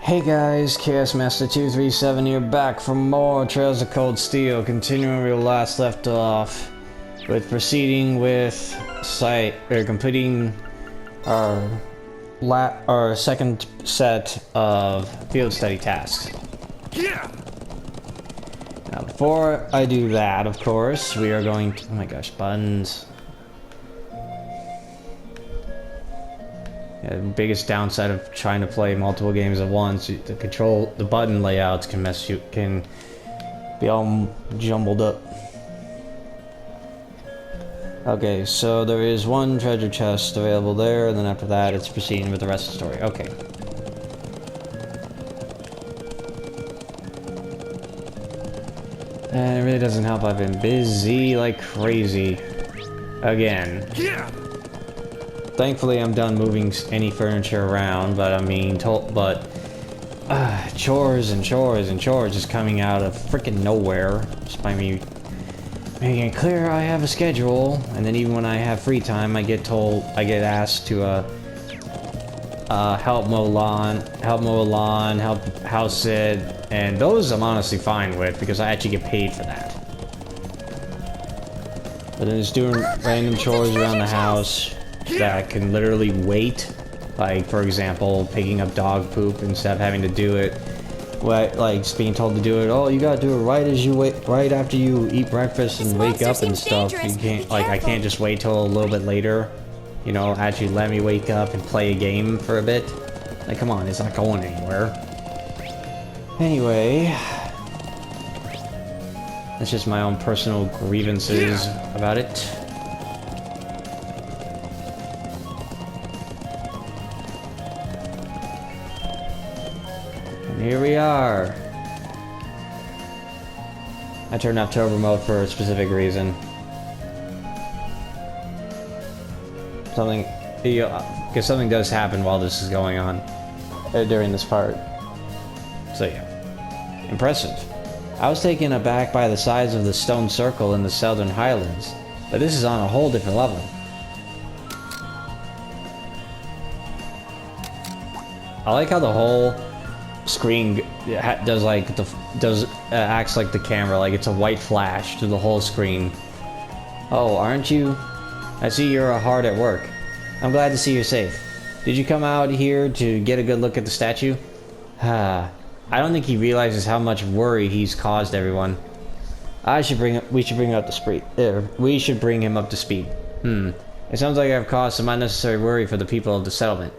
Hey guys, Chaos Master 237 here, back for more Trails of Cold Steel, continuing where we last left off, with proceeding with completing our second set of field study tasks. Yeah. Now, before I do that, of course, we are going to, oh my gosh, buttons. Yeah, the biggest downside of trying to play multiple games at once, the button layouts can be all jumbled up. Okay, so there is one treasure chest available there, and then after that it's proceeding with the rest of the story. Okay. And it really doesn't help, I've been busy like crazy. Again. Yeah. Thankfully, I'm done moving any furniture around, but I mean, chores and chores and chores just coming out of freaking nowhere. Just by me making it clear I have a schedule, and then even when I have free time, I get asked to help mow lawn, help house sit, and those I'm honestly fine with because I actually get paid for that. But then just doing random chores around the house that can literally wait, like for example picking up dog poop instead of having to do it like just being told to do it. Oh, you gotta do it right after you eat breakfast and wake up and stuff. You can't, like, I can't just wait till a little bit later, you know, actually let me wake up and play a game for a bit. Like, come on, it's not going anywhere. Anyway, that's just my own personal grievances about it. Here we are. I turned off turbo mode for a specific reason. Because something does happen while this is going on during this part. So yeah, impressive. I was taken aback by the size of the stone circle in the Southern Highlands, but this is on a whole different level. I like how the whole screen acts like the camera, like it's a white flash through the whole screen. Oh, aren't you? I see you're hard at work. I'm glad to see you're safe. Did you come out here to get a good look at the statue? I don't think he realizes how much worry he's caused everyone. We should bring him up to speed. It sounds like I've caused some unnecessary worry for the people of the settlement.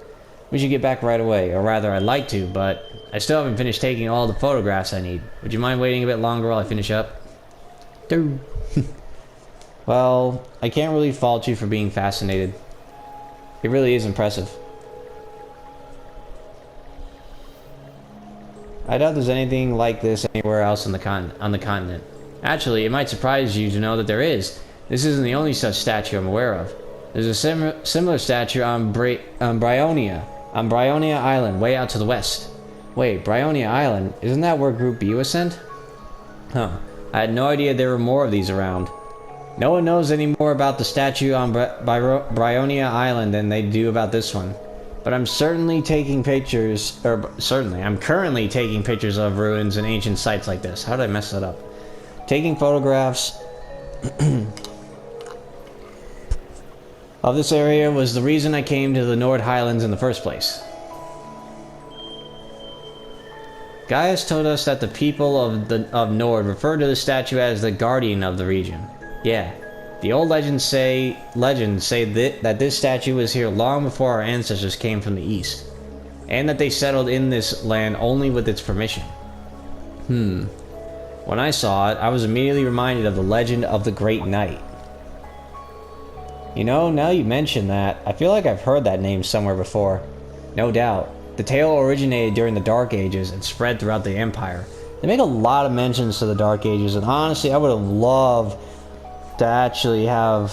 We should get back right away, or rather I'd like to, but I still haven't finished taking all the photographs I need. Would you mind waiting a bit longer while I finish up? Dude. Well, I can't really fault you for being fascinated. It really is impressive. I doubt there's anything like this anywhere else on the continent. Actually, it might surprise you to know that there is. This isn't the only such statue I'm aware of. There's a similar statue on Bryonia Island, way out to the west. Wait, Bryonia Island? Isn't that where Group B was sent? Huh. I had no idea there were more of these around. No one knows any more about the statue on Bryonia Island than they do about this one. But I'm currently taking pictures of ruins and ancient sites like this. How did I mess that up? Taking photographs of this area was the reason I came to the Nord Highlands in the first place. Gaius told us that the people of Nord refer to the statue as the guardian of the region. Yeah, the old legends say that this statue was here long before our ancestors came from the east, and that they settled in this land only with its permission. When I saw it, I was immediately reminded of the legend of the Great Knight. You know, now you mention that, I feel like I've heard that name somewhere before. No doubt. The tale originated during the Dark Ages and spread throughout the Empire. They make a lot of mentions to the Dark Ages, and honestly, I would have loved to actually have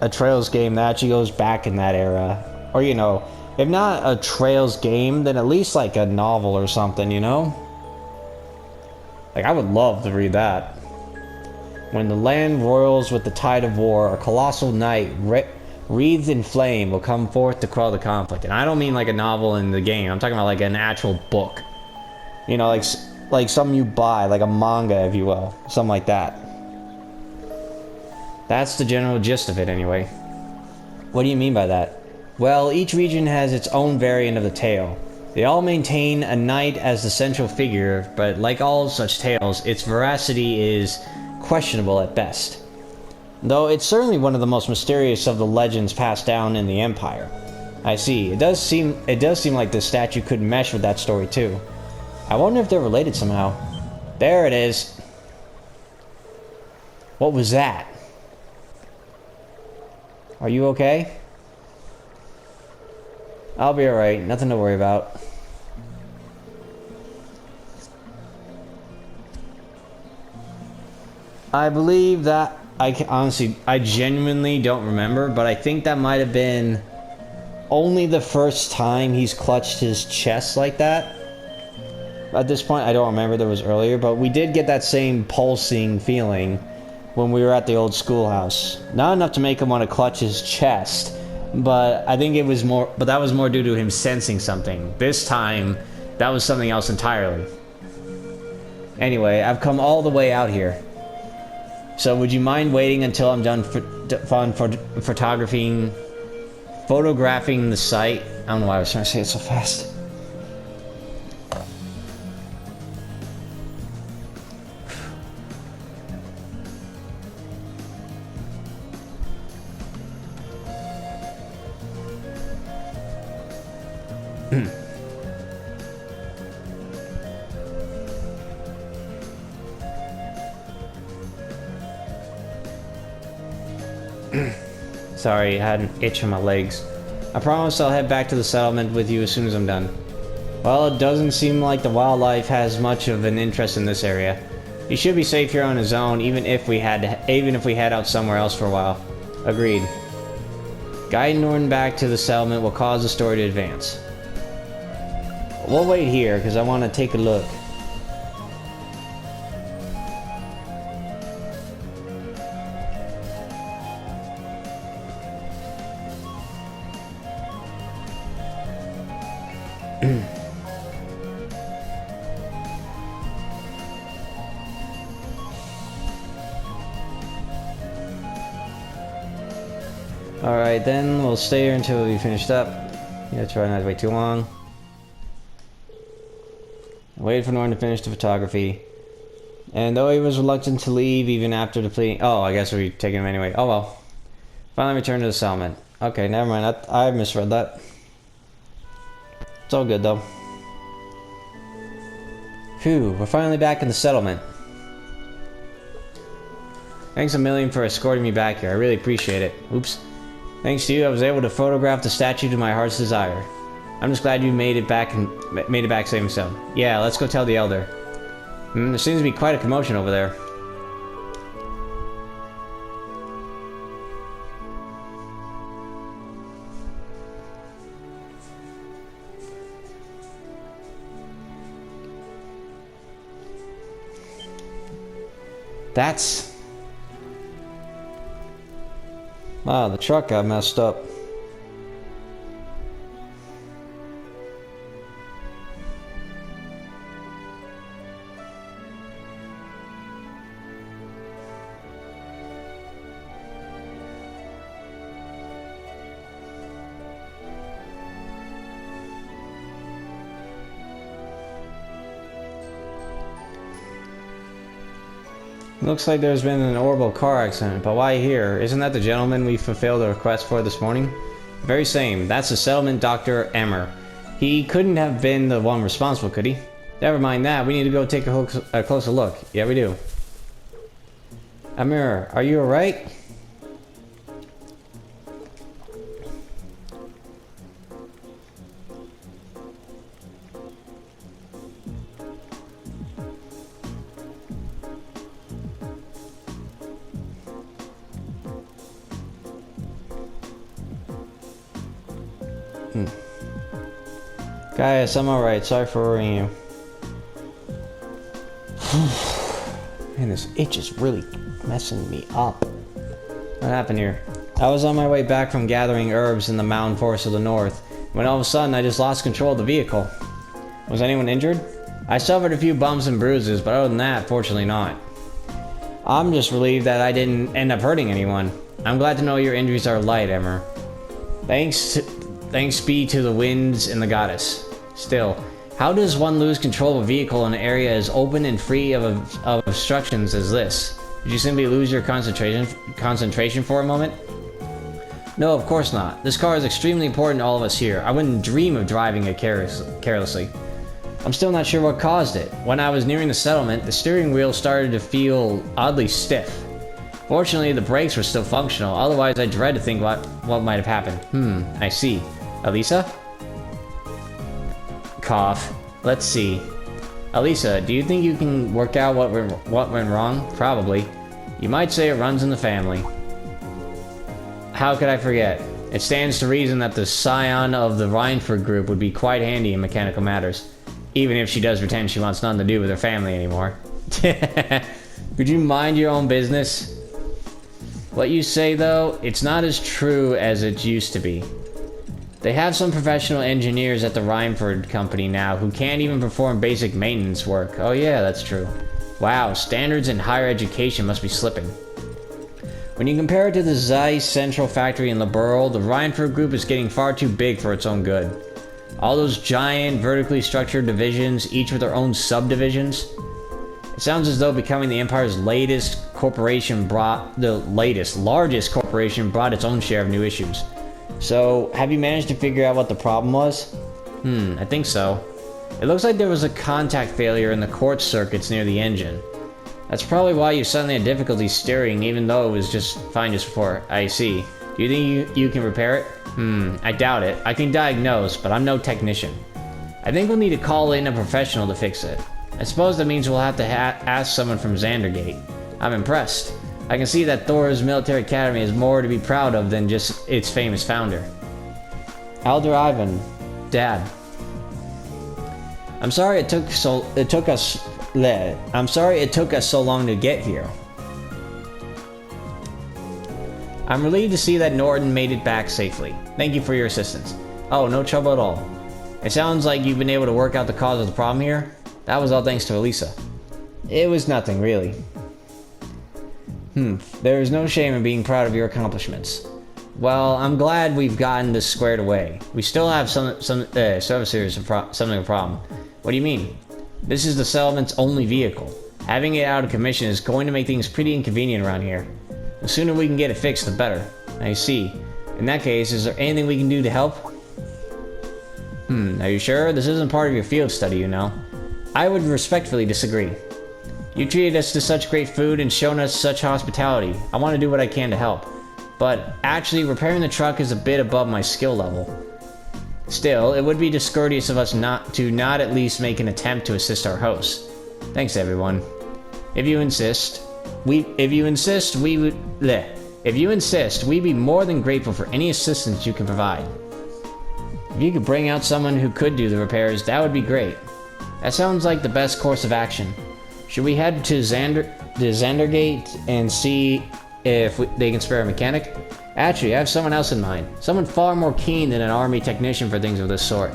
a Trails game that actually goes back in that era. Or, you know, if not a Trails game, then at least like a novel or something, you know? Like, I would love to read that. When the land roils with the tide of war, a colossal knight wreathed in flame will come forth to quell the conflict. And I don't mean like a novel in the game. I'm talking about like an actual book. You know, like something you buy, like a manga, if you will. Something like that. That's the general gist of it, anyway. What do you mean by that? Well, each region has its own variant of the tale. They all maintain a knight as the central figure, but like all such tales, its veracity is questionable at best. Though it's certainly one of the most mysterious of the legends passed down in the Empire. I see. It does seem like this statue could mesh with that story too. I wonder if they're related somehow. There it is. What was that? Are you okay? I'll be alright. Nothing to worry about. I believe that... I genuinely don't remember, but I think that might have been only the first time he's clutched his chest like that. At this point, I don't remember, there was earlier, but we did get that same pulsing feeling when we were at the old schoolhouse. Not enough to make him want to clutch his chest, but I think it was more, but that was more due to him sensing something. This time, that was something else entirely. Anyway, I've come all the way out here. So would you mind waiting until I'm done photographing the site? I don't know why I was trying to say it so fast. Sorry, I had an itch on my legs. I promise I'll head back to the settlement with you as soon as I'm done. Well, it doesn't seem like the wildlife has much of an interest in this area. He should be safe here on his own, even if we head out somewhere else for a while. Agreed. Guiding Norton back to the settlement will cause the story to advance. We'll wait here, because I want to take a look. Alright, then we'll stay here until we finished up. Yeah, try not to wait too long. Wait for Norton to finish the photography. And though he was reluctant to leave even after the plea... Oh, I guess we're taking him anyway. Oh well. Finally returned to the settlement. Okay, never mind. I misread that. It's all good though. Phew, we're finally back in the settlement. Thanks a million for escorting me back here. I really appreciate it. Oops. Thanks to you, I was able to photograph the statue to my heart's desire. I'm just glad you made it back safe and sound. Yeah, let's go tell the elder. There seems to be quite a commotion over there. That's... Wow, the truck got messed up. Looks like there's been an horrible car accident, but why here? Isn't that the gentleman we fulfilled a request for this morning? Very same. That's the settlement Dr. Emmer. He couldn't have been the one responsible, could he? Never mind that. We need to go take a closer look. Yeah, we do. Emmer, are you alright? Guys, I'm alright. Sorry for worrying you. Man, this itch is really messing me up. What happened here? I was on my way back from gathering herbs in the mountain forest of the north, when all of a sudden I just lost control of the vehicle. Was anyone injured? I suffered a few bumps and bruises, but other than that, fortunately not. I'm just relieved that I didn't end up hurting anyone. I'm glad to know your injuries are light, Emmer. Thanks be to the winds and the goddess. Still, how does one lose control of a vehicle in an area as open and free of obstructions as this? Did you simply lose your concentration for a moment? No, of course not. This car is extremely important to all of us here. I wouldn't dream of driving it carelessly. I'm still not sure what caused it. When I was nearing the settlement, the steering wheel started to feel oddly stiff. Fortunately, the brakes were still functional, otherwise I dread to think what might have happened. I see. Elisa? Cough. Let's see. Elisa, do you think you can work out what went wrong? Probably. You might say it runs in the family. How could I forget? It stands to reason that the scion of the Reinford group would be quite handy in mechanical matters. Even if she does pretend she wants nothing to do with her family anymore. Could you mind your own business? What you say, though, it's not as true as it used to be. They have some professional engineers at the Reinford company now who can't even perform basic maintenance work. Oh yeah, that's true. Wow, standards in higher education must be slipping. When you compare it to the Zeiss Central Factory in Liberl, the Reinford group is getting far too big for its own good. All those giant, vertically structured divisions, each with their own subdivisions. It sounds as though becoming the Empire's largest corporation brought its own share of new issues. So, have you managed to figure out what the problem was? I think so. It looks like there was a contact failure in the quartz circuits near the engine. That's probably why you suddenly had difficulty steering, even though it was just fine just before. I see. Do you think you can repair it? I doubt it. I can diagnose, but I'm no technician. I think we'll need to call in a professional to fix it. I suppose that means we'll have to ask someone from Xandergate. I'm impressed. I can see that Thors Military Academy is more to be proud of than just its famous founder. Elder Ivan, Dad. I'm sorry it took us so long to get here. I'm relieved to see that Norton made it back safely. Thank you for your assistance. Oh, no trouble at all. It sounds like you've been able to work out the cause of the problem here. That was all thanks to Elisa. It was nothing, really. There is no shame in being proud of your accomplishments. Well, I'm glad we've gotten this squared away. We still have something of a problem. What do you mean? This is the settlement's only vehicle. Having it out of commission is going to make things pretty inconvenient around here. The sooner we can get it fixed, the better. I see. In that case, is there anything we can do to help? Are you sure? This isn't part of your field study, you know. I would respectfully disagree. You treated us to such great food and shown us such hospitality. I want to do what I can to help. But actually, repairing the truck is a bit above my skill level. Still, it would be discourteous of us not at least make an attempt to assist our hosts. Thanks, everyone. If you insist, we'd be more than grateful for any assistance you can provide. If you could bring out someone who could do the repairs, that would be great. That sounds like the best course of action. Should we head to Xandergate and see if they can spare a mechanic? Actually, I have someone else in mind. Someone far more keen than an army technician for things of this sort.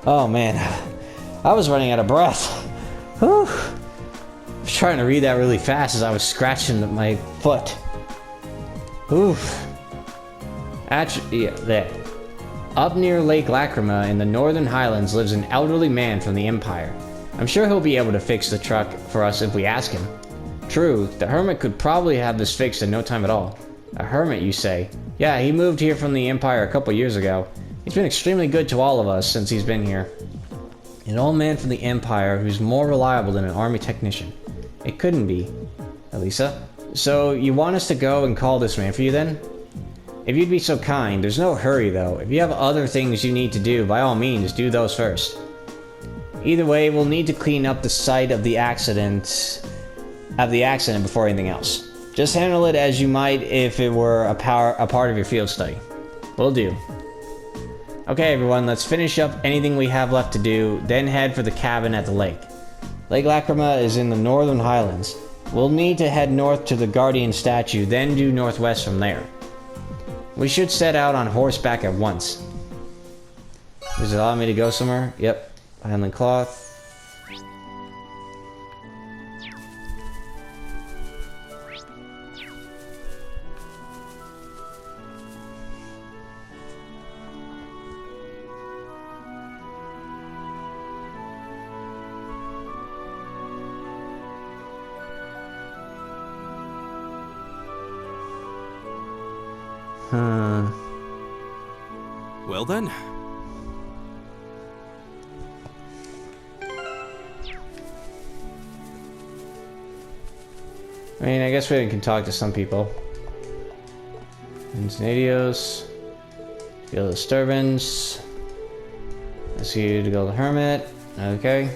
Oh man, I was running out of breath. Whew. I was trying to read that really fast as I was scratching my foot. Oof. Actually, yeah, there. Up near Lake Lacrima in the Northern Highlands lives an elderly man from the Empire. I'm sure he'll be able to fix the truck for us if we ask him. True, the Hermit could probably have this fixed in no time at all. A Hermit, you say? Yeah, he moved here from the Empire a couple years ago. He's been extremely good to all of us since he's been here. An old man from the Empire who's more reliable than an army technician. It couldn't be. Elisa? So, you want us to go and call this man for you then? If you'd be so kind, there's no hurry though. If you have other things you need to do, by all means, do those first. Either way, we'll need to clean up the site of the accident before anything else. Just handle it as you might if it were a part of your field study. Will do. Okay everyone, let's finish up anything we have left to do, then head for the cabin at the lake. Lake Lacrima is in the Northern Highlands. We'll need to head north to the Guardian statue, then due northwest from there. We should set out on horseback at once. Does it allow me to go somewhere? Yep. Handling cloth. Well then. I mean, I guess we can talk to some people. Incendios. Feel disturbance. Ask you to go to the Hermit. Okay.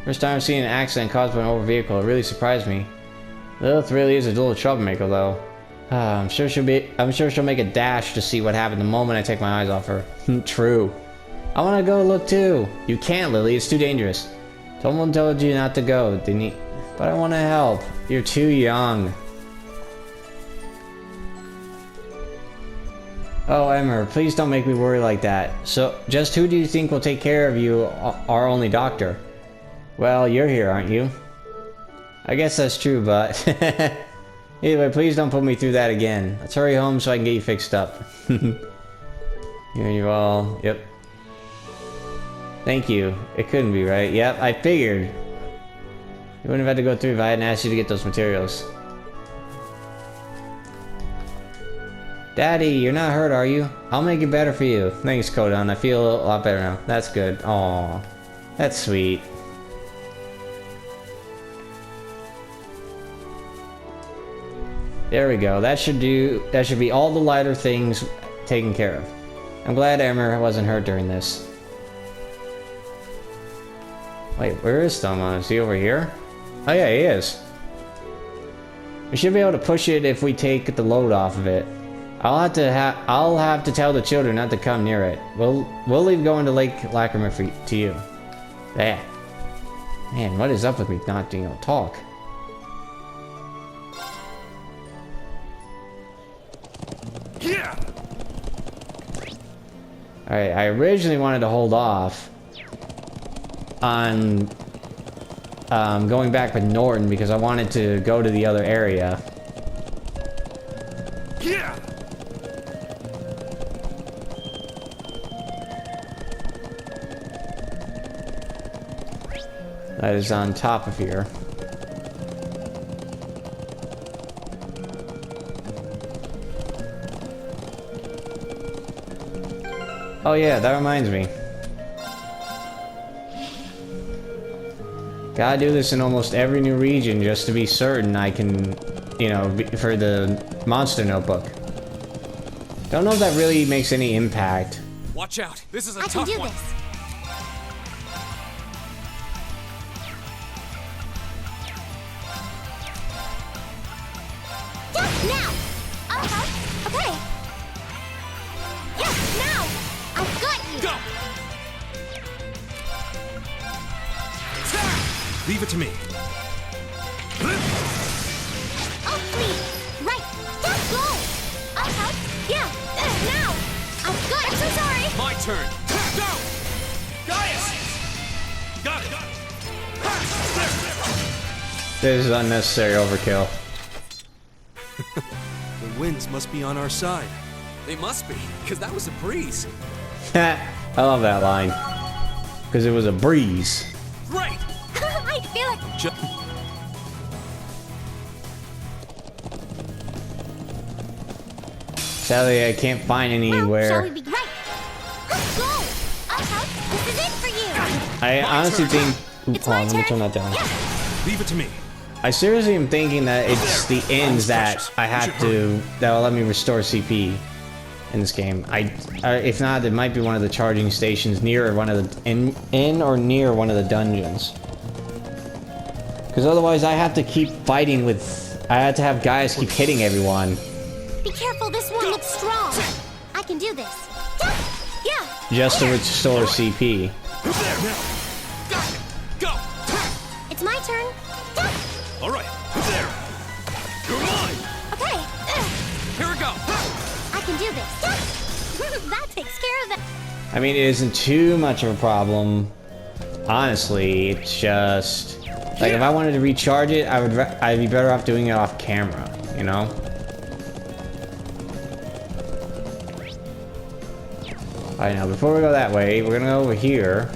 First time I've seen an accident caused by an over vehicle. It really surprised me. Lilith really is a little troublemaker, though. I'm sure she'll make a dash to see what happened the moment I take my eyes off her. True. I want to go look too. You can't, Lily. It's too dangerous. Someone told you not to go, didn't he? But I want to help. You're too young. Oh, Emmer, please don't make me worry like that. So, just who do you think will take care of you, our only doctor? Well, you're here, aren't you? I guess that's true, but... Anyway, please don't put me through that again. Let's hurry home so I can get you fixed up. Here you all. Yep. Thank you. It couldn't be, right? Yep, I figured. You wouldn't have had to go through if I hadn't asked you to get those materials. Daddy, you're not hurt, are you? I'll make it better for you. Thanks, Kodan. I feel a lot better now. That's good. Aw. That's sweet. There we go. That should be all the lighter things taken care of. I'm glad Emmer wasn't hurt during this. Wait, where is Thoma? Is he over here? Oh yeah, he is. We should be able to push it if we take the load off of it. I'll have to tell the children not to come near it. We'll leave going to Lake Lacrima to you. There. Man, what is up with me not being able to talk? Alright, I originally wanted to hold off on going back with Norton because I wanted to go to the other area. That is on top of here. Oh yeah, that reminds me. Gotta do this in almost every new region just to be certain I can, you know, for the monster notebook. Don't know if that really makes any impact. Watch out, this is a tough one. I can do this. Now! Okay. Yes, now! I've got you! Go! Leave it to me. Oh, please! Right! Stop, go! I'll help! Yeah! Now! I've got you! I'm so sorry! My turn! Go! Gaius! Got it! This is unnecessary overkill. The winds must be on our side. They must be, because that was a breeze. I love that line. Because it was a breeze. Right! I feel it! Sadly, I can't find anywhere. Shall we be right? Let's go! I'll help! This is it for you! I honestly think... It's Hold my on, let me turn. turn that down. Yeah. Leave it to me. I seriously am thinking that it's the ends that I have to... that will let me restore CP in this game. If not, it might be one of the charging stations near one of the... in or near one of the dungeons. Because otherwise I have to keep fighting with... I had to have guys keep hitting everyone. Be careful, this one looks strong. I can do this. Yeah. Just to restore CP. There now. Go! It's my turn. All right, there. You're mine. Okay. Here we go. I can do this. That takes care of it. I mean, it isn't too much of a problem. honestly, it's just like if I wanted to recharge it, I'd be better off doing it off camera, you know? Alright, now before we go that way, we're gonna go over here.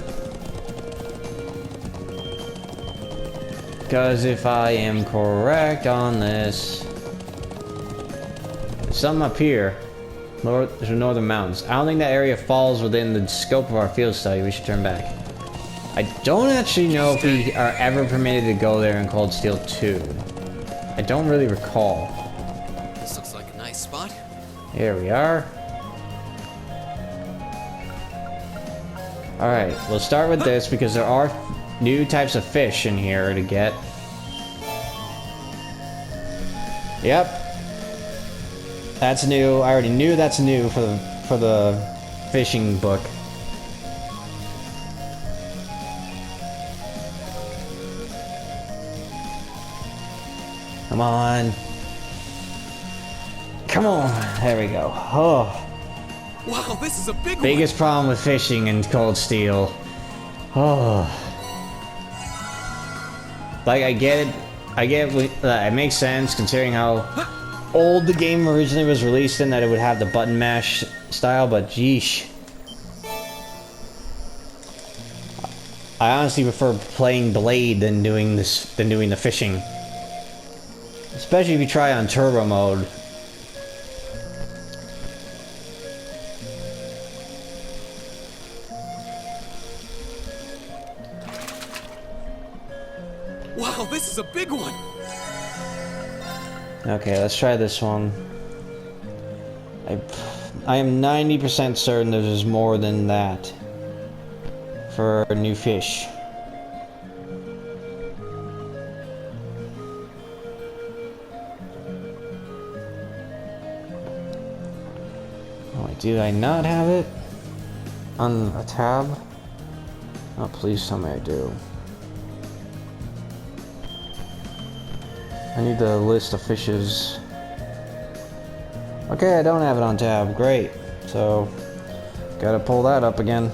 Because if I am correct on this, there's something up here. There's the northern mountains. I don't think that area falls within the scope of our field study. We should turn back. I don't actually know if we are ever permitted to go there in Cold Steel 2. I don't really recall. This looks like a nice spot. Here we are. Alright, we'll start with this because there are new types of fish in here to get. Yep. That's new. I already knew that's new for the fishing book. Come on. Come on. There we go. Oh. Wow, this is a big one. Biggest problem with fishing in Cold Steel. Oh. Like, I get it. It makes sense considering how old the game originally was released in, that it would have the button mash style, but geesh. I honestly prefer playing Blade than doing the fishing. Especially if you try on turbo mode. Wow, this is a big one. Okay, let's try this one. I am 90% certain there's more than that for new fish. Oh, wait, do I not have it on a tab? Oh, please tell me I do. I need the list of fishes. Okay, I don't have it on tab. Great. So, gotta pull that up again.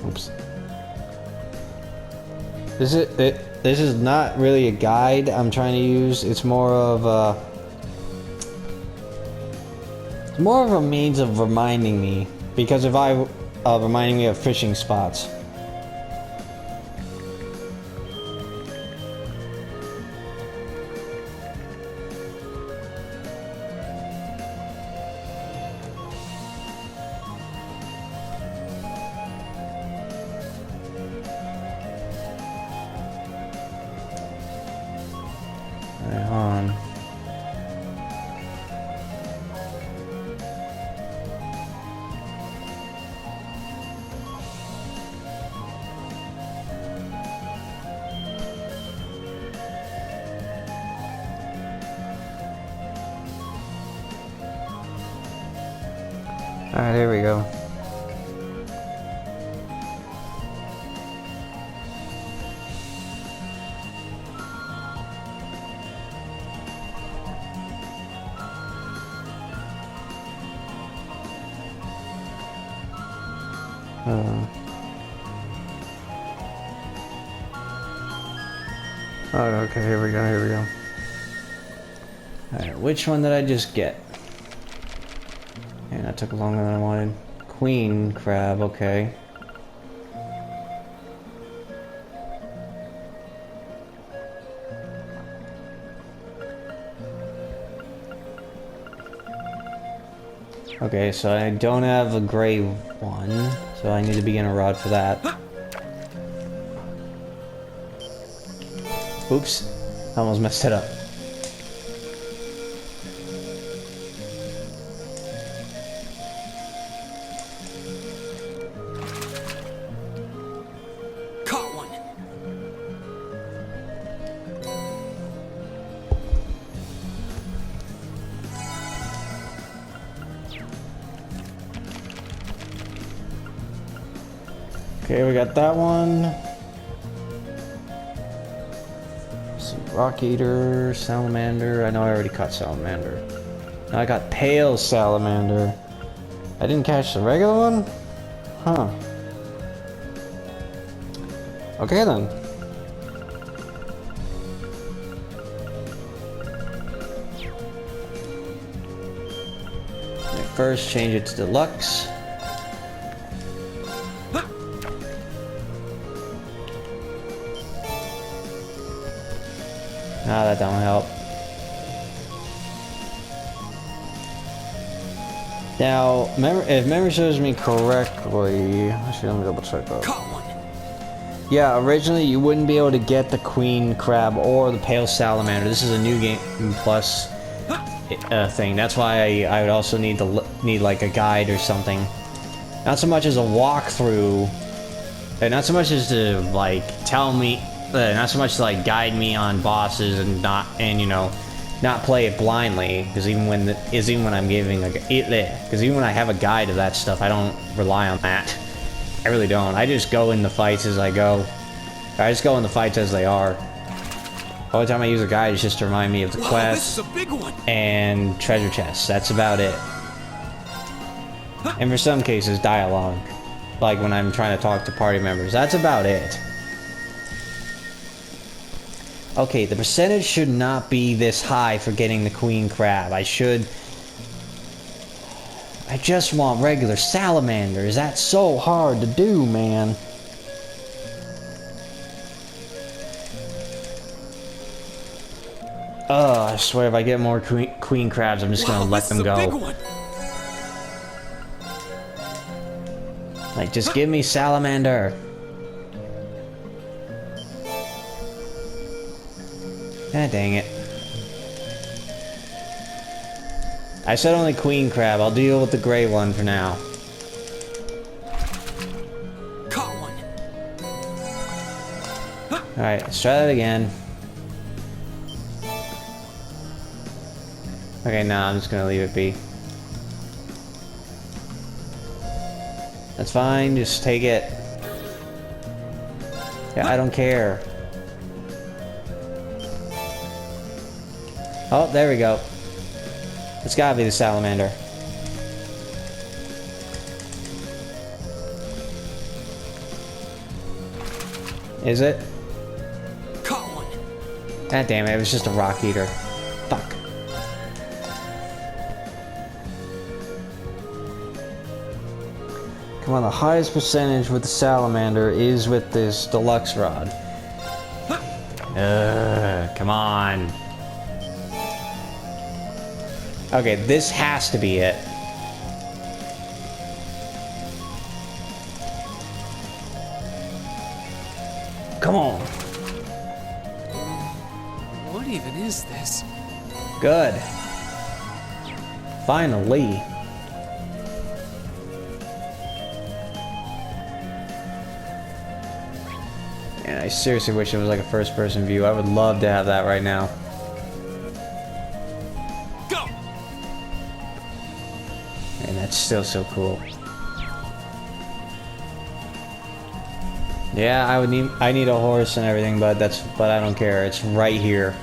Oops. This is not really a guide I'm trying to use. It's more of a means of reminding me, because if reminding me of fishing spots. Alright, here we go. Oh, okay, here we go. Alright, which one did I just get? That took longer than I wanted. Queen crab, okay. Okay, so I don't have a gray one, so I need to begin a rod for that. Oops, I almost messed it up. Okay, we got that one. Let's see, rock eater, salamander. I know I already caught salamander. Now I got pale salamander. I didn't catch the regular one? Huh. Okay then. First, change it to deluxe. Ah, that don't help. Now, if memory serves me correctly, actually, let me double check that. Caught one. Yeah, originally you wouldn't be able to get the queen crab or the pale salamander. This is a new game plus thing. That's why I would also need like a guide or something. Not so much as a walkthrough, and not so much as to like tell me, not so much to like guide me on bosses and you know, not play it blindly. Because even when I'm giving because even when I have a guide of that stuff, I don't rely on that. I really don't. I just go in the fights as I go. I just go in the fights as they are. The only time I use a guide is just to remind me of the quest This is a big one. and treasure chests. That's about it. And for some cases, dialogue. Like when I'm trying to talk to party members. That's about it. Okay, the percentage should not be this high for getting the queen crab. I just want regular salamanders. That's so hard to do, man. I swear if I get more queen crabs, I'm just gonna let them go. Big one. Like, just give me salamander. Ah, dang it. I said only queen crab. I'll deal with the gray one for now. Caught one. Alright, let's try that again. Okay, nah, I'm just gonna leave it be. That's fine, just take it. Yeah, I don't care. Oh, there we go. It's gotta be the salamander. Is it? Caught one. Ah, damn it, it was just a rock eater. Fuck. Come on, the highest percentage with the salamander is with this deluxe rod. Come on. Okay, this has to be it. Come on. What even is this? Good. Finally. Man, I seriously wish it was like a first-person view. I would love to have that right now. Go. And that's still so cool. Yeah, I need a horse and everything, but I don't care. It's right here.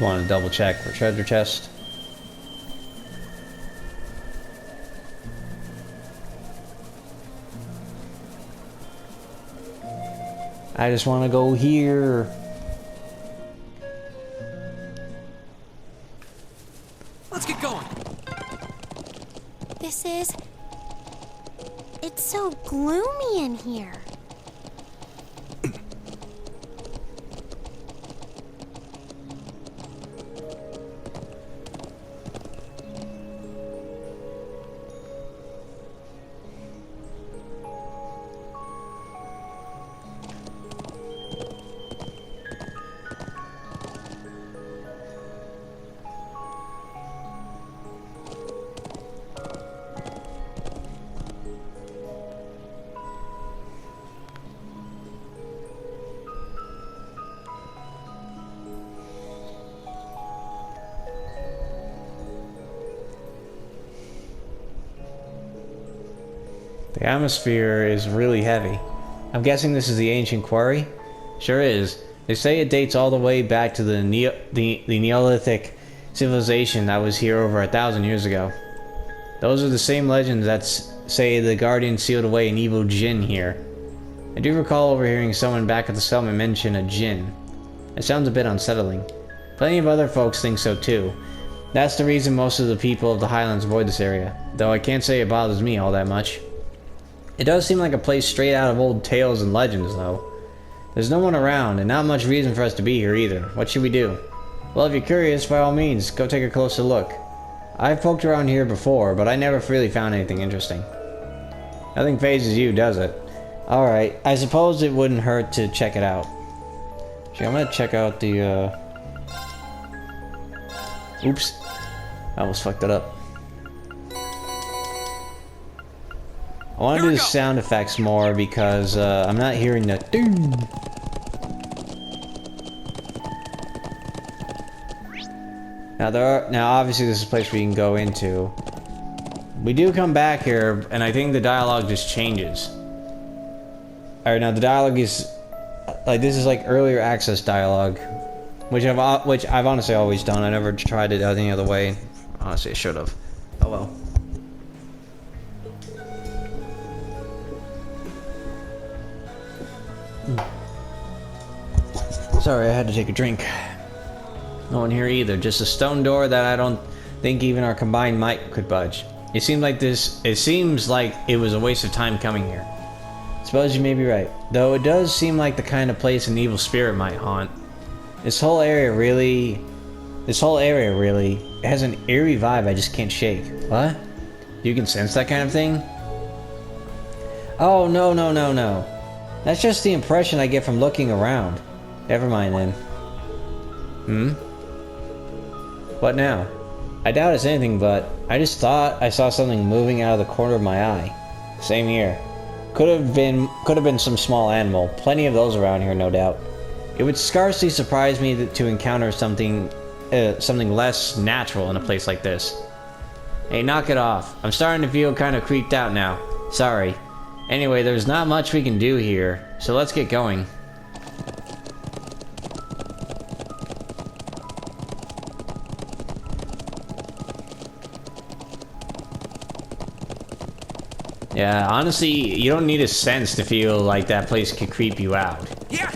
Want to double check for treasure chest. I just want to go here. Let's get going. It's so gloomy in here. The atmosphere is really heavy. I'm guessing this is the ancient quarry? Sure is. They say it dates all the way back to the Neolithic civilization that was here over 1,000 years ago. Those are the same legends that say the Guardian sealed away an evil djinn here. I do recall overhearing someone back at the settlement mention a djinn. It sounds a bit unsettling. Plenty of other folks think so too. That's the reason most of the people of the Highlands avoid this area, though I can't say it bothers me all that much. It does seem like a place straight out of old tales and legends, though. There's no one around, and not much reason for us to be here either. What should we do? Well, if you're curious, by all means, go take a closer look. I've poked around here before, but I never really found anything interesting. Nothing phases you, does it? Alright, I suppose it wouldn't hurt to check it out. Actually, I'm gonna check out the, Oops. I almost fucked it up. I want to do the sound effects more because I'm not hearing the doom. Now obviously this is a place we can go into. We do come back here, and I think the dialogue just changes. Alright, now the dialogue is like this is like earlier access dialogue, which I've honestly always done. I never tried it any other way. Honestly, I should have. Oh well. Sorry, I had to take a drink. No one here either. Just a stone door that I don't think even our combined might could budge. It seems like it was a waste of time coming here. Suppose you may be right. Though it does seem like the kind of place an evil spirit might haunt. This whole area really has an eerie vibe I just can't shake. What? You can sense that kind of thing? Oh, no. That's just the impression I get from looking around. Never mind then. What now? I doubt it's anything, but I just thought I saw something moving out of the corner of my eye. Same here. Could have been some small animal. Plenty of those around here, no doubt. It would scarcely surprise me to encounter something less natural in a place like this. Hey, knock it off. I'm starting to feel kind of creeped out now. Sorry. Anyway, there's not much we can do here, so let's get going. Yeah, honestly, you don't need a sense to feel like that place could creep you out. Yeah.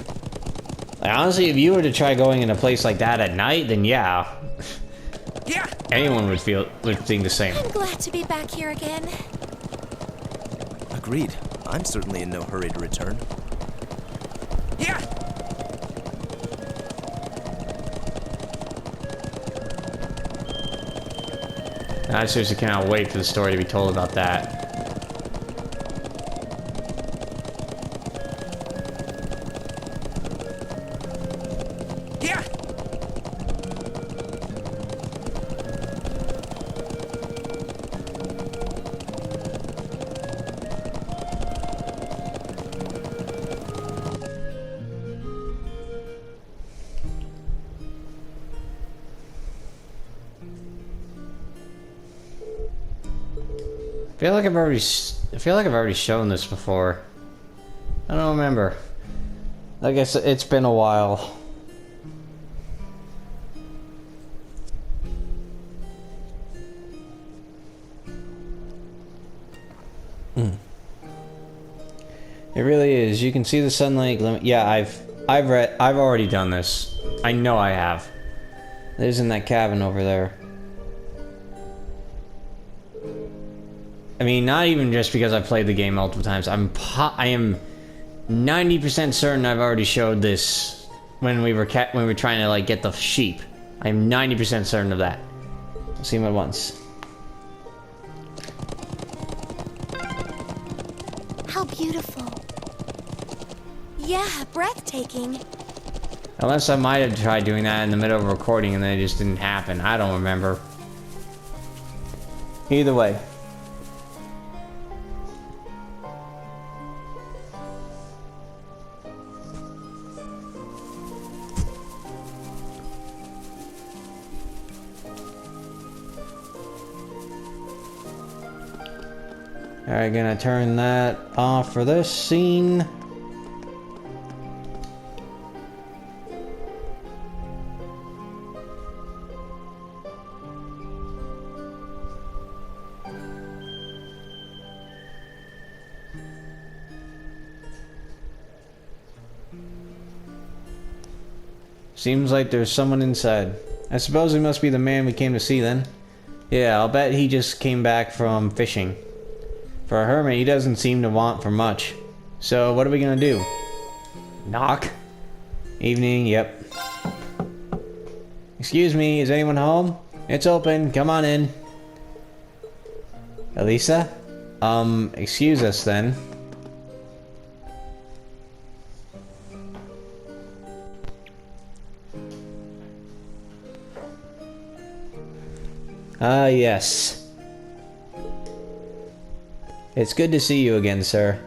Like, honestly, if you were to try going in a place like that at night, then yeah. Yeah. Anyone would think the same. I'm glad to be back here again. Agreed. I'm certainly in no hurry to return. Yeah. I seriously cannot wait for the story to be told about that. I feel like I've already shown this before. I don't remember. I guess it's been a while. It really is. You can see the sunlight limit. Yeah, I've already done this. I know I have. There's in that cabin over there. I mean, not even just because I've played the game multiple times. I am 90% certain I've already showed this when we were trying to like get the sheep. I am 90% certain of that. I'll see him at once. How beautiful. Yeah, breathtaking. Unless I might have tried doing that in the middle of a recording and then it just didn't happen. I don't remember. Either way. Alright, gonna turn that off for this scene. Seems like there's someone inside. I suppose he must be the man we came to see then. Yeah, I'll bet he just came back from fishing. For a hermit, he doesn't seem to want for much. So, what are we gonna do? Knock? Evening, yep. Excuse me, is anyone home? It's open, come on in. Elisa? Excuse us then. Ah, yes. It's good to see you again, sir.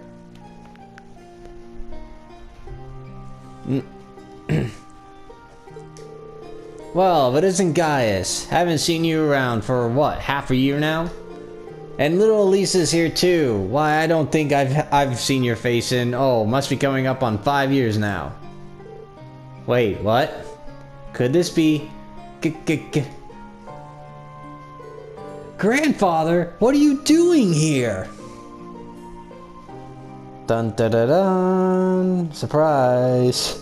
Well, if it isn't Gaius. Haven't seen you around for, what, half a year now? And little Elisa's here too. Why, I don't think I've seen your face in, oh, must be coming up on 5 years now. Wait, what? Could this be... Grandfather, what are you doing here? Dun dun dun dun. Surprise.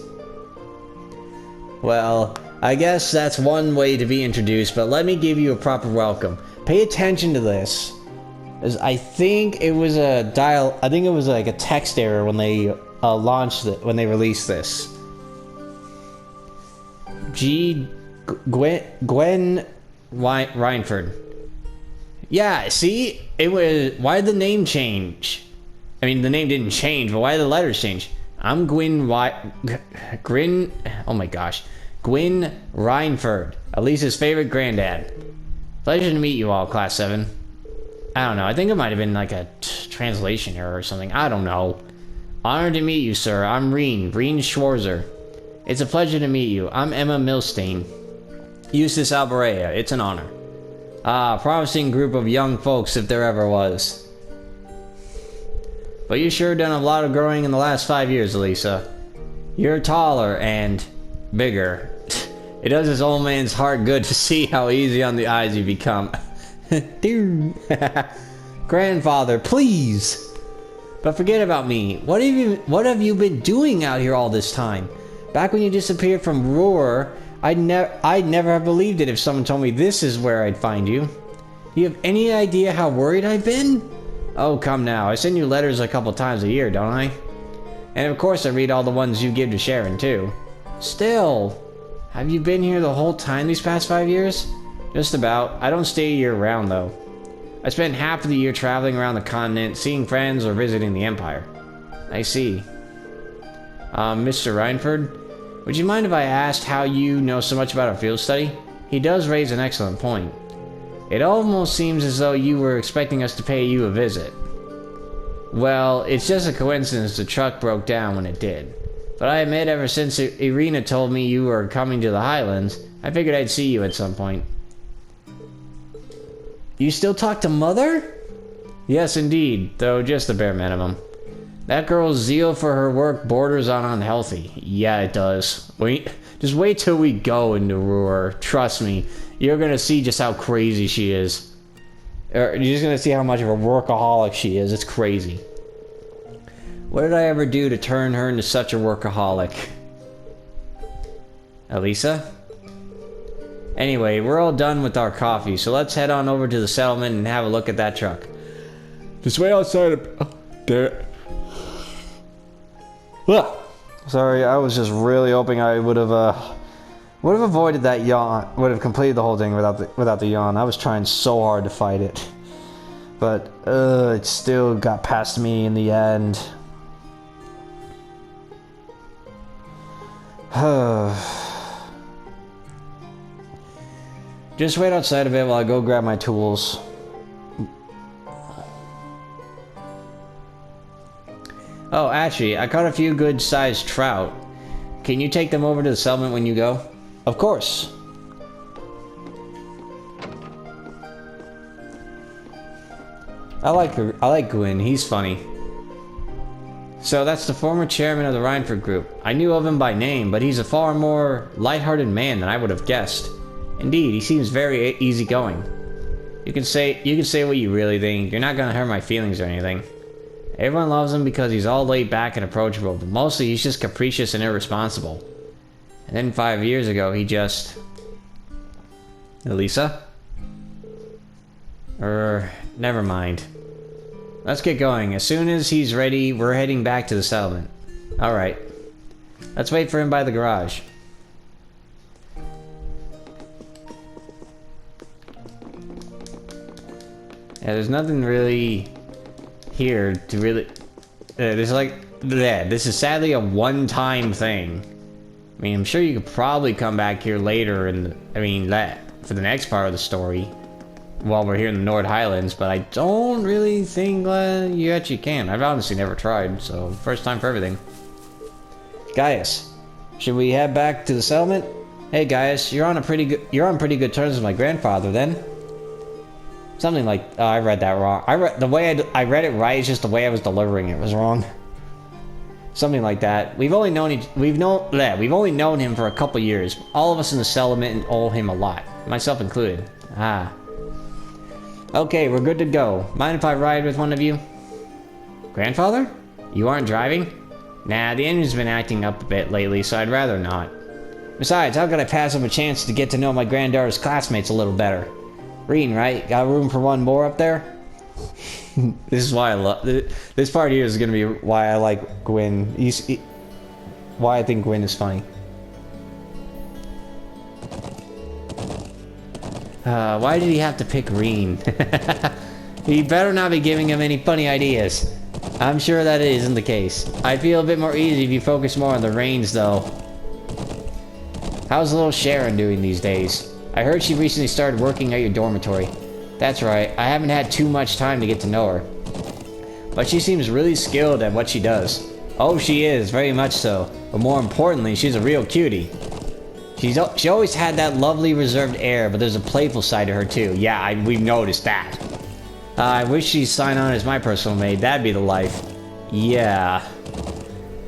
Well, I guess that's one way to be introduced, but let me give you a proper welcome. Pay attention to this. As I think it was like a text error when they launched it, when they released this. Gwen Reinford. Yeah, see? It was... Why did the name change? I mean, the name didn't change, but why did the letters change? I'm Gwyn oh my gosh. Gwyn Reinford, Elisa's favorite granddad. Pleasure to meet you all, Class 7. I don't know, I think it might have been like a translation error or something. I don't know. Honored to meet you, sir. I'm Rean Schwarzer. It's a pleasure to meet you. I'm Emma Milstein. Eustace Alberea. It's an honor. Ah, promising group of young folks if there ever was. But you sure done a lot of growing in the last 5 years, Elisa. You're taller and bigger. It does his old man's heart good to see how easy on the eyes you become. Dude. Grandfather, please. But forget about me. What have you been doing out here all this time? Back when you disappeared from Roar, I'd never have believed it if someone told me this is where I'd find you. Do you have any idea how worried I've been? Oh, come now. I send you letters a couple times a year, don't I? And of course I read all the ones you give to Sharon, too. Still, have you been here the whole time these past 5 years? Just about. I don't stay year-round, though. I spend half of the year traveling around the continent, seeing friends or visiting the Empire. I see. Mr. Reinford? Would you mind if I asked how you know so much about our field study? He does raise an excellent point. It almost seems as though you were expecting us to pay you a visit. Well, it's just a coincidence the truck broke down when it did. But I admit ever since Irina told me you were coming to the Highlands, I figured I'd see you at some point. You still talk to Mother? Yes, indeed, though just the bare minimum. That girl's zeal for her work borders on unhealthy. Yeah, it does. Just wait till we go into Roar. Trust me, you're gonna see just how crazy she is. You're just gonna see how much of a workaholic she is. It's crazy. What did I ever do to turn her into such a workaholic? Elisa? Anyway, we're all done with our coffee, so let's head on over to the settlement and have a look at that truck. Just wait outside of... there. Sorry, I was just really hoping I would have avoided that yawn. Would have completed the whole thing without the yawn. I was trying so hard to fight it, but it still got past me in the end. Just wait outside of it while I go grab my tools. Oh, actually, I caught a few good-sized trout. Can you take them over to the settlement when you go? Of course. I like Gwyn. He's funny. So that's the former chairman of the Reinford group. I knew of him by name, but he's a far more light-hearted man than I would have guessed. Indeed, he seems very easygoing. You can say what you really think. You're not gonna hurt my feelings or anything. Everyone loves him because he's all laid back and approachable, but mostly he's just capricious and irresponsible. And then 5 years ago, he just... Elisa? Never mind. Let's get going. As soon as he's ready, we're heading back to the settlement. Alright. Let's wait for him by the garage. Yeah, there's nothing really here to really... there's like... Yeah, this is sadly a one-time thing. I mean, I'm sure you could probably come back here later and... for the next part of the story. While we're here in the Nord Highlands, but I don't really think you actually can. I've honestly never tried, so first time for everything. Gaius, should we head back to the settlement? Hey Gaius, you're on pretty good terms with my grandfather then. Something like, oh, I read that wrong. I read it right, it's just the way I was delivering it was wrong. Something like that. We've only known him for a couple years. All of us in the settlement owe him a lot, myself included. Ah. Okay, we're good to go. Mind if I ride with one of you? Grandfather? You aren't driving? Nah, the engine's been acting up a bit lately, so I'd rather not. Besides, how could I pass up a chance to get to know my granddaughter's classmates a little better? Rean, right? Got room for one more up there? This is why I love... This part here is gonna be why I like Gwyn. Why I think Gwyn is funny. Why did he have to pick Rean? He better not be giving him any funny ideas. I'm sure that isn't the case. I'd feel a bit more easy if you focus more on the reins, though. How's little Sharon doing these days? I heard she recently started working at your dormitory. That's right, I haven't had too much time to get to know her. But she seems really skilled at what she does. Oh, she is, very much so. But more importantly, she's a real cutie. She always had that lovely reserved air, but there's a playful side to her too. Yeah, we've noticed that. I wish she'd sign on as my personal maid. That'd be the life. Yeah.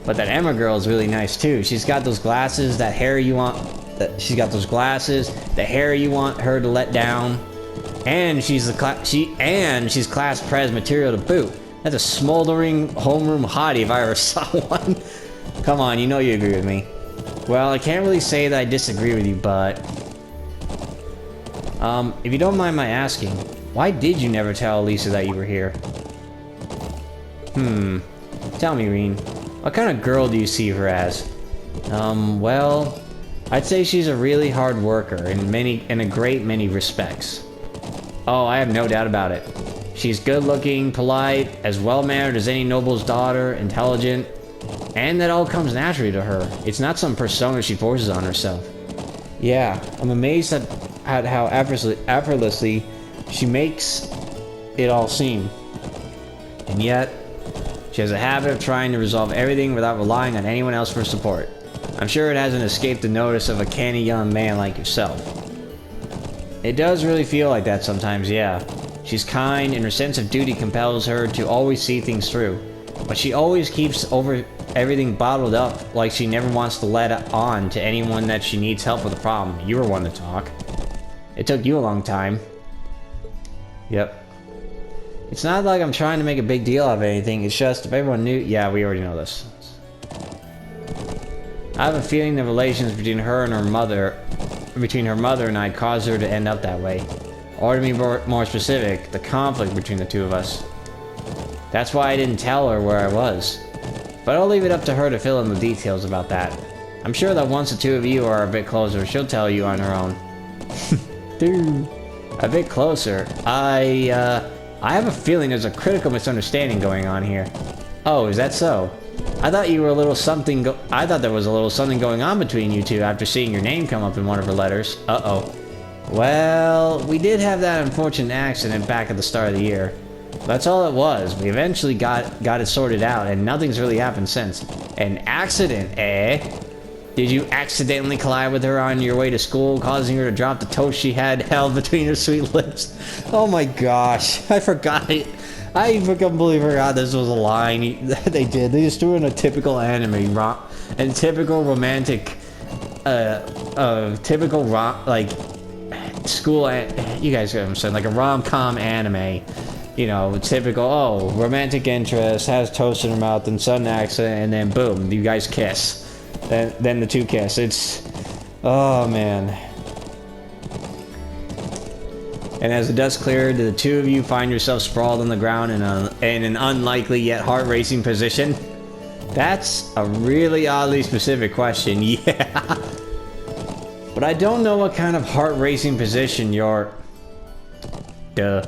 But that Emma girl is really nice too. She's got those glasses, that hair you want... She's got those glasses, the hair you want her to let down. And she's she's class pres material to boot. That's a smoldering homeroom hottie if I ever saw one. Come on, you know you agree with me. Well, I can't really say that I disagree with you, but... if you don't mind my asking, why did you never tell Elisa that you were here? Tell me, Rean. What kind of girl do you see her as? Well... I'd say she's a really hard worker in a great many respects. Oh, I have no doubt about it. She's good-looking, polite, as well-mannered as any noble's daughter, intelligent, and that all comes naturally to her. It's not some persona she forces on herself. Yeah, I'm amazed at how effortlessly she makes it all seem. And yet, she has a habit of trying to resolve everything without relying on anyone else for support. I'm sure it hasn't escaped the notice of a canny young man like yourself. It does really feel like that sometimes, yeah. She's kind, and her sense of duty compels her to always see things through. But she always keeps everything bottled up, like she never wants to let on to anyone that she needs help with a problem. You were one to talk. It took you a long time. Yep. It's not like I'm trying to make a big deal of anything, it's just if everyone knew... Yeah, we already know this. I have a feeling the relations between her and her mother and I caused her to end up that way. Or to be more specific, the conflict between the two of us. That's why I didn't tell her where I was. But I'll leave it up to her to fill in the details about that. I'm sure that once the two of you are a bit closer, she'll tell you on her own. Dude. A bit closer. I have a feeling there's a critical misunderstanding going on here. Oh, is that so? I thought you were a little something I thought there was a little something going on between you two after seeing your name come up in one of her letters. Uh-oh. Well, we did have that unfortunate accident back at the start of the year. That's all it was. We eventually got it sorted out, and nothing's really happened since. An accident, eh? Did you accidentally collide with her on your way to school, causing her to drop the toast she had held between her sweet lips? Oh my gosh, I forgot it. I completely forgot this was a line they did. They just threw in a typical anime, and typical romantic, like, school, you guys get what I'm saying, like a rom-com anime. You know, typical, oh, romantic interest, has toast in her mouth, and sudden accident, and then boom, you guys kiss. Then the two kiss. It's Oh, man. And as the dust cleared, the two of you find yourself sprawled on the ground in an unlikely yet heart-racing position. That's a really oddly specific question, yeah. But I don't know what kind of heart-racing position you're... Duh.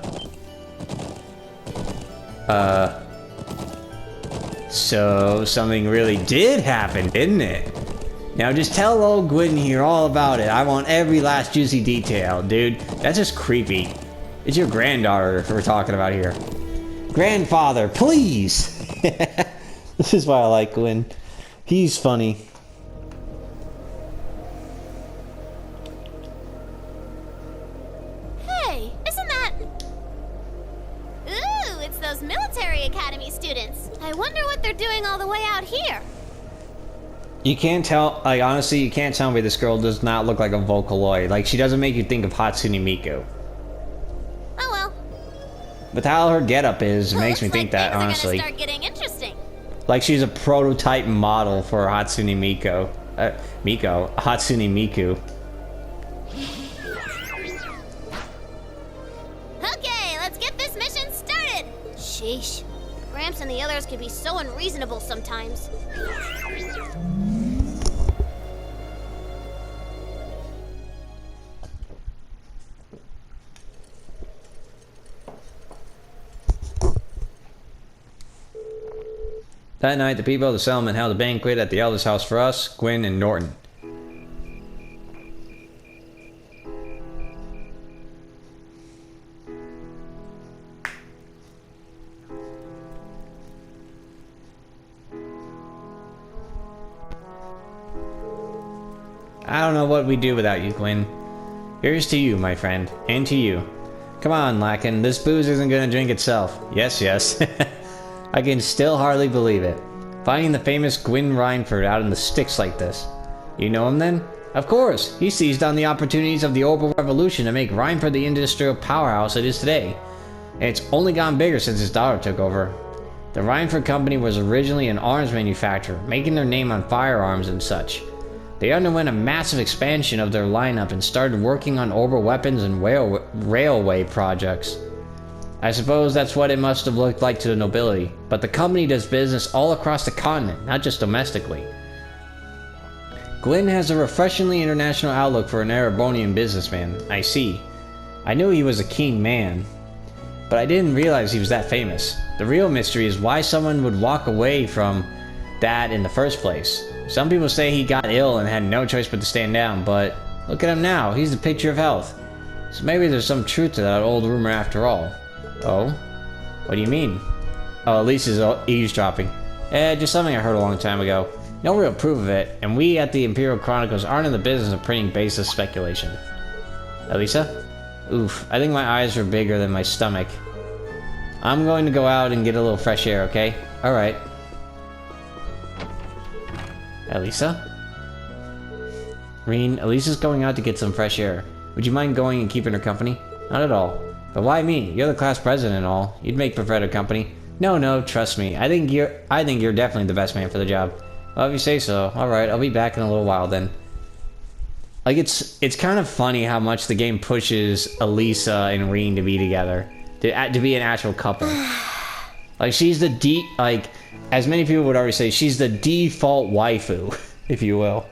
So something really did happen, didn't it? Now just tell old Gwyn here all about it. I want every last juicy detail, dude. That's just creepy. It's your granddaughter we're talking about here. Grandfather, please! This is why I like Gwyn. He's funny. Hey, isn't that... Ooh, it's those military academy students. I wonder what they're doing all the way out here. You can't tell, like, honestly, you can't tell me this girl does not look like a Vocaloid. Like, she doesn't make you think of Hatsune Miku. Oh well. But how her getup is, Well, makes me looks think like that, things honestly. Are gonna start getting interesting. Like, she's a prototype model for Hatsune Miku. Hatsune Miku. Okay, let's get this mission started. Sheesh. Gramps and the others can be so unreasonable sometimes. That night, the people of the settlement held a banquet at the eldest house for us, Gwyn and Norton. I don't know what we'd do without you, Gwyn. Here's to you, my friend, and to you. Come on, Lacken, this booze isn't gonna drink itself. Yes, yes. I can still hardly believe it. Finding the famous Gwyn Reinford out in the sticks like this. You know him then? Of course! He seized on the opportunities of the Orbital Revolution to make Reinford the industrial powerhouse it is today. And it's only gotten bigger since his daughter took over. The Reinford Company was originally an arms manufacturer, making their name on firearms and such. They underwent a massive expansion of their lineup and started working on orbital weapons and railway projects. I suppose that's what it must have looked like to the nobility, but the company does business all across the continent, not just domestically. Gwyn has a refreshingly international outlook for an Erebonian businessman, I see. I knew he was a keen man, but I didn't realize he was that famous. The real mystery is why someone would walk away from that in the first place. Some people say he got ill and had no choice but to stand down, but look at him now, he's the picture of health. So maybe there's some truth to that old rumor after all. Oh? What do you mean? Oh, Elise is eavesdropping. Just something I heard a long time ago. No real proof of it, and we at the Imperial Chronicles aren't in the business of printing baseless speculation. Elisa? Oof, I think my eyes are bigger than my stomach. I'm going to go out and get a little fresh air, okay? Alright. Elisa? Rean, Elisa's going out to get some fresh air. Would you mind going and keeping her company? Not at all. But why me? You're the class president and all. You'd make better company. No, trust me. I think you're definitely the best man for the job. Well, if you say so. Alright, I'll be back in a little while then. Like, it's kind of funny how much the game pushes Elisa and Rean to be together. To be an actual couple. Like, she's the like, as many people would already say, she's the default waifu, if you will.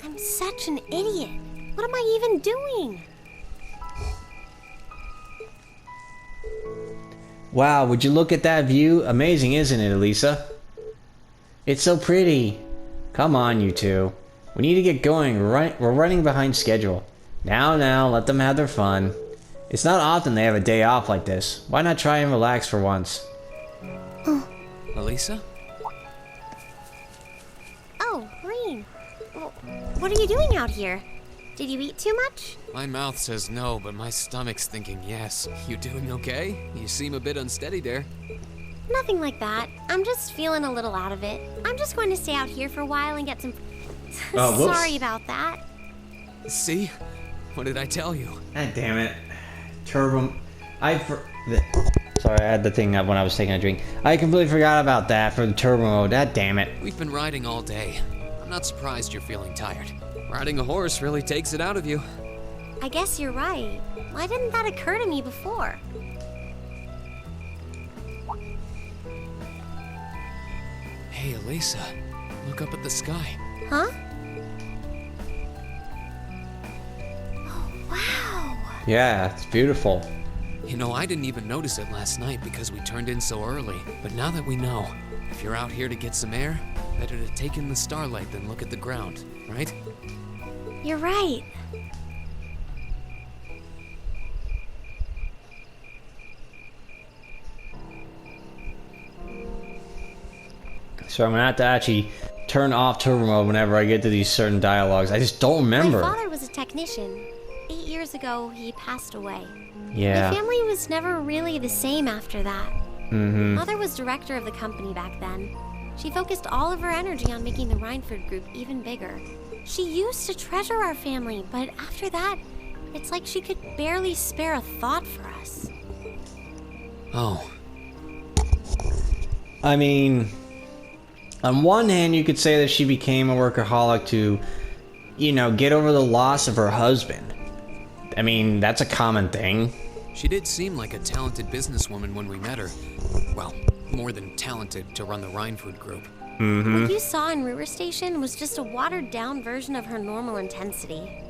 I'm such an idiot. What am I even doing? Wow, would you look at that view? Amazing, isn't it, Elisa? It's so pretty. Come on, you two. We need to get going. We're running behind schedule. Now, let them have their fun. It's not often they have a day off like this. Why not try and relax for once? Elisa? Oh, Rean. What are you doing out here? Did you eat too much? My mouth says no, but my stomach's thinking yes. You doing okay? You seem a bit unsteady there. Nothing like that. I'm just feeling a little out of it. I'm just going to stay out here for a while and get some... Whoops. Sorry about that. See? What did I tell you? God damn it. Turbo... Sorry, I had the thing up when I was taking a drink. I completely forgot about that for the turbo mode. God damn it. We've been riding all day. I'm not surprised you're feeling tired. Riding a horse really takes it out of you. I guess you're right. Why didn't that occur to me before? Hey, Elisa, look up at the sky. Huh? Oh, wow. Yeah, it's beautiful. You know, I didn't even notice it last night because we turned in so early. But now that we know, if you're out here to get some air, better to take in the starlight than look at the ground, right? You're right. So I'm gonna have to actually turn off turbo mode whenever I get to these certain dialogues. I just don't remember. My father was a technician. 8 years ago, he passed away. Yeah. My family was never really the same after that. Mm-hmm. Mother was director of the company back then. She focused all of her energy on making the Rhineford group even bigger. She used to treasure our family, but after that, it's like she could barely spare a thought for us. Oh. I mean, on one hand, you could say that she became a workaholic to, you know, get over the loss of her husband. I mean, that's a common thing. She did seem like a talented businesswoman when we met her. Well, more than talented to run the Rhineford group. Mm-hmm. What you saw in Ruhr Station was just a watered-down version of her normal intensity.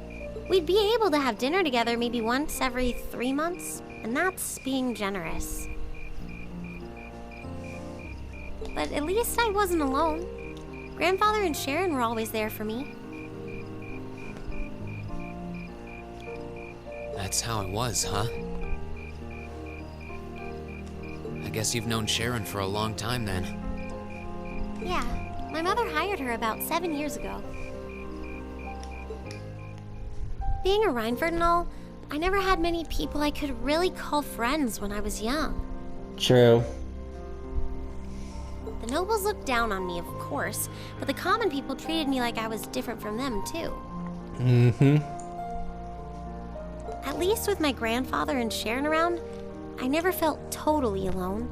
We'd be able to have dinner together maybe once every 3 months, and that's being generous. But at least I wasn't alone. Grandfather and Sharon were always there for me. That's how it was, huh? I guess you've known Sharon for a long time then. Yeah, my mother hired her about 7 years ago. Being a Rhineford and all, I never had many people I could really call friends when I was young. True. The nobles looked down on me, of course, but the common people treated me like I was different from them, too. Mm-hmm. At least with my grandfather and Sharon around, I never felt totally alone.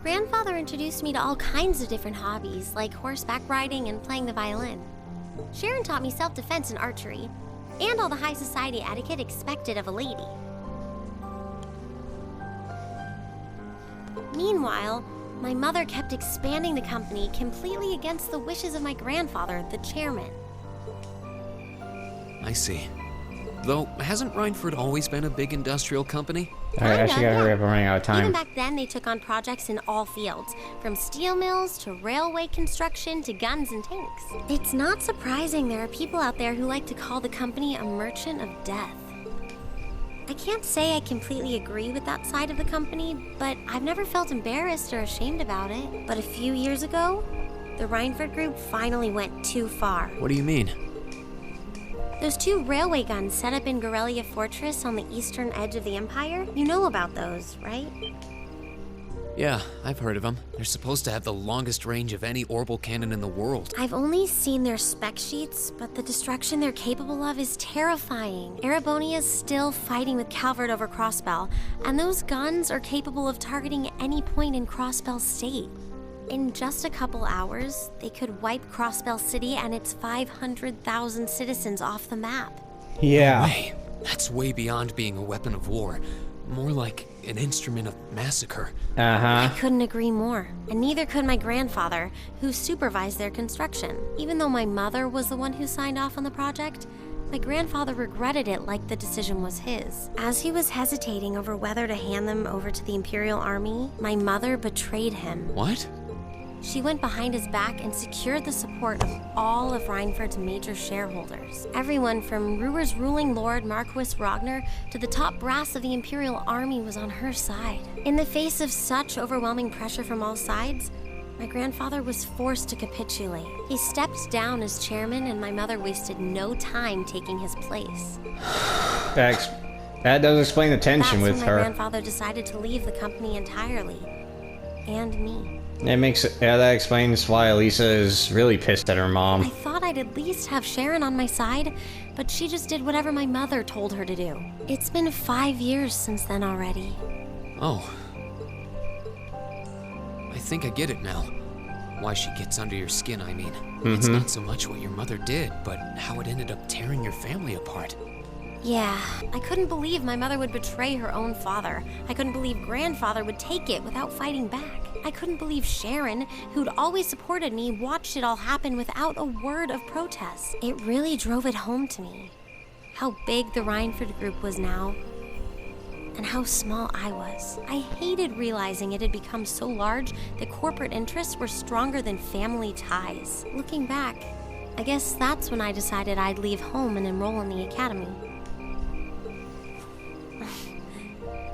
Grandfather introduced me to all kinds of different hobbies, like horseback riding and playing the violin. Sharon taught me self-defense and archery, and all the high society etiquette expected of a lady. Meanwhile, my mother kept expanding the company completely against the wishes of my grandfather, the chairman. I see. Though, hasn't Rhineford always been a big industrial company? Alright, I actually gotta hurry up, I'm running out of Even time. back then, they took on projects in all fields, from steel mills to railway construction to guns and tanks. It's not surprising there are people out there who like to call the company a merchant of death. I can't say I completely agree with that side of the company, but I've never felt embarrassed or ashamed about it. But a few years ago, the Rhineford group finally went too far. What do you mean? Those 2 railway guns set up in Gorelia Fortress on the eastern edge of the Empire, you know about those, right? Yeah, I've heard of them. They're supposed to have the longest range of any orbital cannon in the world. I've only seen their spec sheets, but the destruction they're capable of is terrifying. Erebonia is still fighting with Calvert over Crossbell, and those guns are capable of targeting any point in Crossbell State. In just a couple hours, they could wipe Crossbell City and its 500,000 citizens off the map. Yeah. Hey, that's way beyond being a weapon of war. More like an instrument of massacre. Uh-huh. I couldn't agree more, and neither could my grandfather, who supervised their construction. Even though my mother was the one who signed off on the project, my grandfather regretted it like the decision was his. As he was hesitating over whether to hand them over to the Imperial Army, my mother betrayed him. What? She went behind his back and secured the support of all of Rhineford's major shareholders. Everyone from Ruhr's ruling lord Marquis Ragnar to the top brass of the Imperial Army was on her side. In the face of such overwhelming pressure from all sides, my grandfather was forced to capitulate. He stepped down as chairman, and my mother wasted no time taking his place. That does explain the tension with That's when my her. grandfather decided to leave the company entirely. And me. That explains why Elisa is really pissed at her I mom. thought I'd at least have Sharon on my side, but she just did whatever my mother told her to do. It's been 5 years since then already. Oh. I think I get it now. Why she gets under your skin, I mean. It's not so much what your mother did, but how it ended up tearing your family apart. Yeah, I couldn't believe my mother would betray her own father. I couldn't believe grandfather would take it without fighting back. I couldn't believe Sharon, who'd always supported me, watched it all happen without a word of protest. It really drove it home to me. How big the Rhineford group was now, and how small I was. I hated realizing it had become so large that corporate interests were stronger than family ties. Looking back, I guess that's when I decided I'd leave home and enroll in the academy.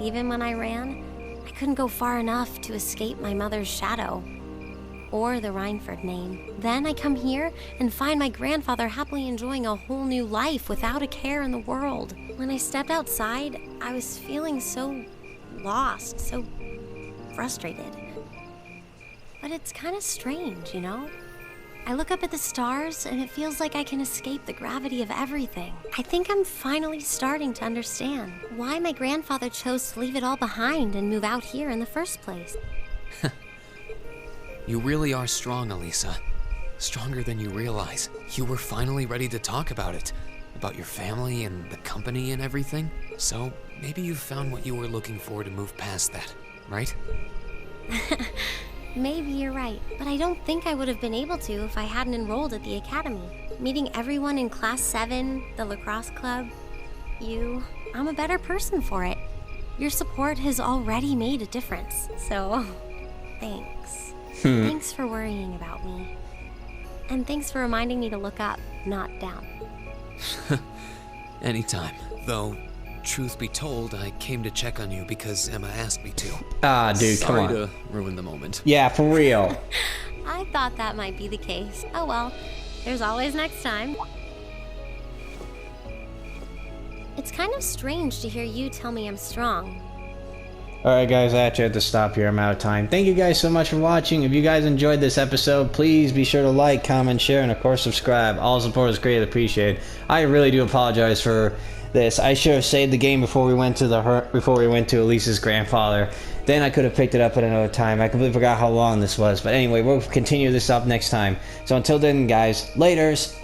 Even when I ran, I couldn't go far enough to escape my mother's shadow, or the Rhineford name. Then I come here and find my grandfather happily enjoying a whole new life without a care in the world. When I stepped outside, I was feeling so lost, so frustrated. But it's kind of strange, you know? I look up at the stars and it feels like I can escape the gravity of everything. I think I'm finally starting to understand why my grandfather chose to leave it all behind and move out here in the first place. You really are strong, Elisa. Stronger than you realize. You were finally ready to talk about it. About your family and the company and everything. So maybe you found what you were looking for to move past that, right? Maybe you're right, but I don't think I would have been able to if I hadn't enrolled at the academy. Meeting everyone in Class 7, the lacrosse club, you, I'm a better person for it. Your support has already made a difference, so thanks. Thanks for worrying about me. And thanks for reminding me to look up, not down. Anytime. Though, truth be told, I came to check on you because Emma asked me to. Ah, dude, come on. Sorry to ruin the moment. Yeah, for real. I thought that might be the case. Oh well, there's always next time. It's kind of strange to hear you tell me I'm strong. Alright guys, I actually have to stop here. I'm out of time. Thank you guys so much for watching. If you guys enjoyed this episode, please be sure to like, comment, share, and of course subscribe. All support is greatly appreciated. I really do apologize for this. I should have saved the game before we went to Elisa's grandfather. Then I could have picked it up at another time. I completely forgot how long this was. But anyway, we'll continue this up next time. So until then, guys, laters!